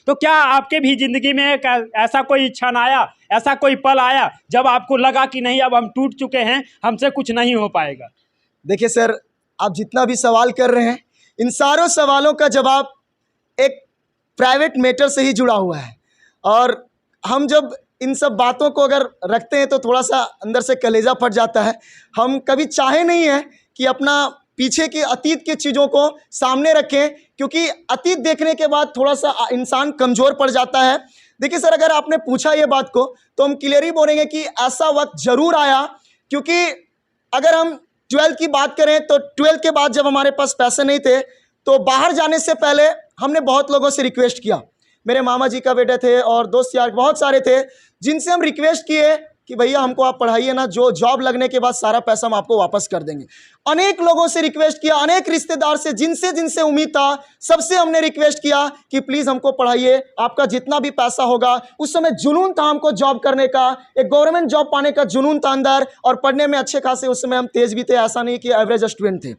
तो क्या आपके भी जिंदगी में ऐसा कोई क्षण आया, ऐसा कोई पल आया जब आपको लगा कि नहीं अब हम टूट चुके हैं, हमसे कुछ नहीं हो पाएगा? देखिए सर, आप जितना भी सवाल कर रहे हैं, इन सारों सवालों का जवाब एक प्राइवेट मैटर से ही जुड़ा हुआ है। और हम जब इन सब बातों को अगर रखते हैं तो थोड़ा सा अंदर से कलेजा फट जाता है। हम कभी चाहे नहीं है कि अपना पीछे के अतीत की चीज़ों को सामने रखें, क्योंकि अतीत देखने के बाद थोड़ा सा इंसान कमज़ोर पड़ जाता है। देखिए सर, अगर आपने पूछा ये बात को तो हम क्लियर ही बोलेंगे कि ऐसा वक्त ज़रूर आया, क्योंकि अगर हम 12th की बात करें तो 12th के बाद जब हमारे पास पैसे नहीं थे तो बाहर जाने से पहले हमने बहुत लोगों से रिक्वेस्ट किया। मेरे मामा जी का बेटे थे और दोस्त यार बहुत सारे थे जिनसे हम रिक्वेस्ट किए कि भैया हमको आप पढ़ाइए ना, जो जॉब लगने के बाद सारा पैसा हम आपको वापस कर देंगे। अनेक लोगों से रिक्वेस्ट किया, अनेक रिश्तेदार से, जिनसे उम्मीद था, सबसे हमने रिक्वेस्ट किया कि प्लीज़ हमको पढ़ाइए, आपका जितना भी पैसा होगा। उस समय जुनून था हमको जॉब करने का, एक गवर्नमेंट जॉब पाने का जुनून था अंदर, और पढ़ने में अच्छे खासे उस समय हम तेज भी थे, ऐसा नहीं कि एवरेज स्टूडेंट थे।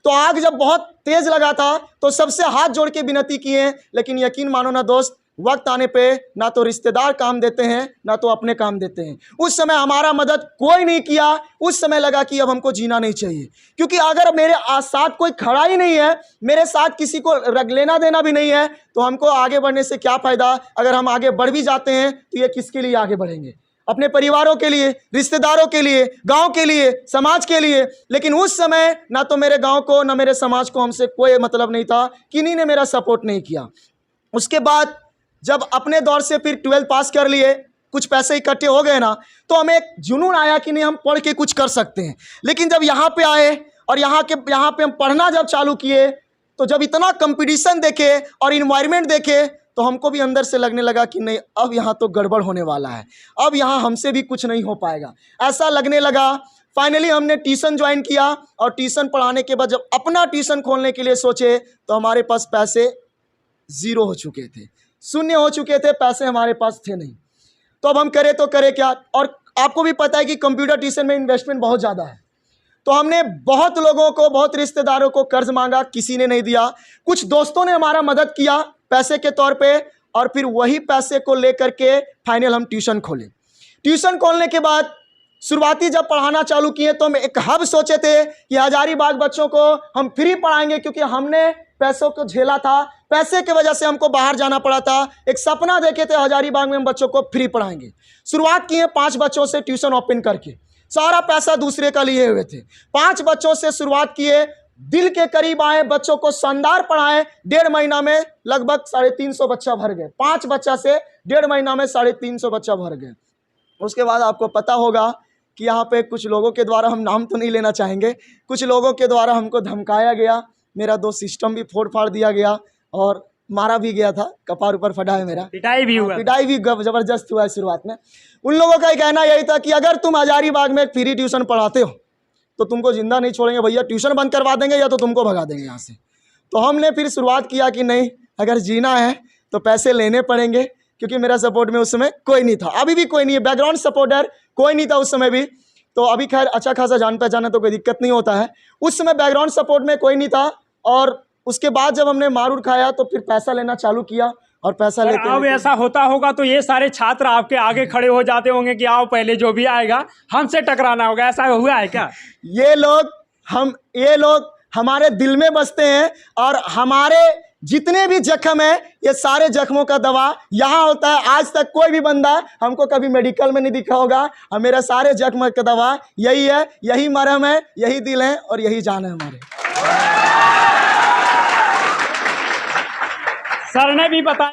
तो आग जब बहुत तेज लगा था तो सबसे हाथ जोड़ के विनती किए, लेकिन यकीन मानो ना दोस्त, वक्त आने पे ना तो रिश्तेदार काम देते हैं ना तो अपने काम देते हैं। उस समय हमारा मदद कोई नहीं किया। उस समय लगा कि अब हमको जीना नहीं चाहिए, क्योंकि अगर मेरे साथ कोई खड़ा ही नहीं है, मेरे साथ किसी को रग लेना देना भी नहीं है, तो हमको आगे बढ़ने से क्या फ़ायदा। अगर हम आगे बढ़ भी जाते हैं तो ये किसके लिए आगे बढ़ेंगे? अपने परिवारों के लिए, रिश्तेदारों के लिए, गांव के लिए, समाज के लिए। लेकिन उस समय ना तो मेरे गांव को ना मेरे समाज को हमसे कोई मतलब नहीं था, किन्हीं ने मेरा सपोर्ट नहीं किया। उसके बाद जब अपने दौर से फिर 12th पास कर लिए, कुछ पैसे इकट्ठे हो गए ना, तो हमें एक जुनून आया कि नहीं हम पढ़ के कुछ कर सकते हैं। लेकिन जब यहाँ पे आए और यहाँ पे हम पढ़ना जब चालू किए, तो जब इतना कंपटीशन देखे और इन्वायरमेंट देखे तो हमको भी अंदर से लगने लगा कि नहीं, अब यहाँ तो गड़बड़ होने वाला है, अब यहाँ हमसे भी कुछ नहीं हो पाएगा, ऐसा लगने लगा। फाइनली हमने ट्यूशन ज्वाइन किया और ट्यूशन पढ़ाने के बाद जब अपना ट्यूशन खोलने के लिए सोचे तो हमारे पास पैसे ज़ीरो हो चुके थे, शून्य हो चुके थे, पैसे हमारे पास थे नहीं। तो अब हम करें तो करें क्या? और आपको भी पता है कि कंप्यूटर ट्यूशन में इन्वेस्टमेंट बहुत ज़्यादा है। तो हमने बहुत लोगों को, बहुत रिश्तेदारों को कर्ज मांगा, किसी ने नहीं दिया। कुछ दोस्तों ने हमारा मदद किया पैसे के तौर पे, और फिर वही पैसे को लेकर के फाइनल हम ट्यूशन खोले। ट्यूशन खोलने के बाद शुरुआती जब पढ़ाना चालू किए तो हम एक हब सोचे थे कि हजारीबाग बच्चों को हम फ्री पढ़ाएंगे, क्योंकि हमने पैसों को झेला था, पैसे की वजह से हमको बाहर जाना पड़ा था। एक सपना देखे थे हजारीबाग में हम बच्चों को फ्री पढ़ाएंगे। शुरुआत किए 5 बच्चों से ट्यूशन ओपन करके, सारा पैसा दूसरे का लिए हुए थे। 5 बच्चों से शुरुआत किए, दिल के करीब आए, बच्चों को शानदार पढ़ाए। 1.5 महीना में लगभग 350 बच्चा भर गए। 5 बच्चा से 1.5 महीना में 350 बच्चा भर गए। उसके बाद आपको पता होगा कि यहाँ पे कुछ लोगों के द्वारा, हम नाम तो नहीं लेना चाहेंगे, कुछ लोगों के द्वारा हमको धमकाया गया। मेरा 2 सिस्टम भी फोड़ फाड़ दिया गया और मारा भी गया था, कपार ऊपर फटा है मेरा, पिटाई भी हुआ, पिटाई भी ज़बरदस्त हुआ है शुरुआत में। उन लोगों का कहना यही था कि अगर तुम हजारीबाग में फ्री ट्यूशन पढ़ाते हो तो तुमको जिंदा नहीं छोड़ेंगे भैया, ट्यूशन बंद करवा देंगे या तो तुमको भगा देंगे यहाँ से। तो हमने फिर शुरुआत किया कि नहीं, अगर जीना है तो पैसे लेने पड़ेंगे, क्योंकि मेरा सपोर्ट में उस समय कोई नहीं था, अभी भी कोई नहीं है, बैकग्राउंड सपोर्टर कोई नहीं था उस समय भी। तो अभी खैर अच्छा खासा जान पहचान है तो कोई दिक्कत नहीं होता है। उस समय बैकग्राउंड सपोर्ट में कोई नहीं था। और उसके बाद जब हमने मार खाया तो फिर पैसा लेना चालू किया, और पैसा लेते अब ऐसा होता होगा तो ये सारे छात्र आपके आगे खड़े हो जाते होंगे कि आओ पहले जो भी आएगा हमसे टकराना होगा, ऐसा हुआ है क्या? ये लोग हमारे दिल में बसते हैं, और हमारे जितने भी जख्म है ये सारे जख्मों का दवा यहाँ होता है। आज तक कोई भी बंदा हमको कभी मेडिकल में नहीं दिखा होगा, और मेरा सारे जख्म का दवा यही है, यही मरहम है, यही दिल है और यही जान है हमारे। सर ने भी बताया।